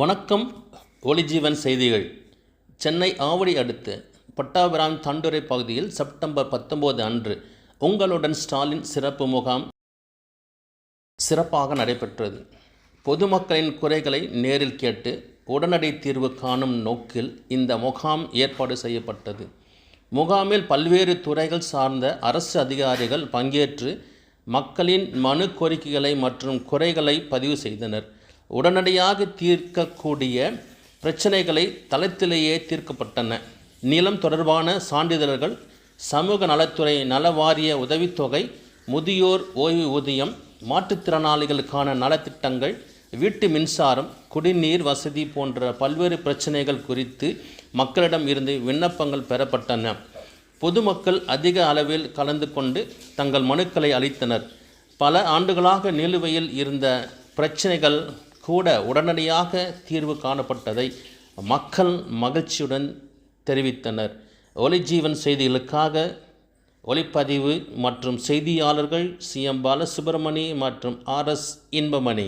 வணக்கம். ஒளிஜீவன் செய்திகள். சென்னை ஆவடி அடுத்த பட்டாபிராம் தண்டுரை பகுதியில் செப்டம்பர் 19 அன்று உங்களுடன் ஸ்டாலின் சிறப்பு முகாம் சிறப்பாக நடைபெற்றது. பொதுமக்களின் குறைகளை நேரில் கேட்டு உடனடி தீர்வு காணும் நோக்கில் இந்த முகாம் ஏற்பாடு செய்யப்பட்டது. முகாமில் பல்வேறு துறைகள் சார்ந்த அரசு அதிகாரிகள் பங்கேற்று மக்களின் மனு கோரிக்கைகளை மற்றும் குறைகளை பதிவு செய்தனர். உடனடியாக தீர்க்கக்கூடிய பிரச்சனைகளை தளத்திலேயே தீர்க்கப்பட்டன. நிலம் தொடர்பான சான்றிதழ்கள், சமூக நலத்துறை நலவாரிய உதவித்தொகை, முதியோர் ஓய்வூதியம், மாற்றுத்திறனாளிகளுக்கான நலத்திட்டங்கள், வீட்டு மின்சாரம், குடிநீர் வசதி போன்ற பல்வேறு பிரச்சனைகள் குறித்து மக்களிடம் இருந்து விண்ணப்பங்கள் பெறப்பட்டன. பொதுமக்கள் அதிக அளவில் கலந்து கொண்டு தங்கள் மனுக்களை அளித்தனர். பல ஆண்டுகளாக நிலுவையில் இருந்த பிரச்சனைகள் கூட உடனடியாக தீர்வு காணப்பட்டதை மக்கள் மகிழ்ச்சியுடன் தெரிவித்தனர். ஒளிஜீவன் செய்திகளுக்காக ஒளிப்பதிவு மற்றும் செய்தியாளர்கள் CM பாலசுப்ரமணி மற்றும் RS இன்பமணி.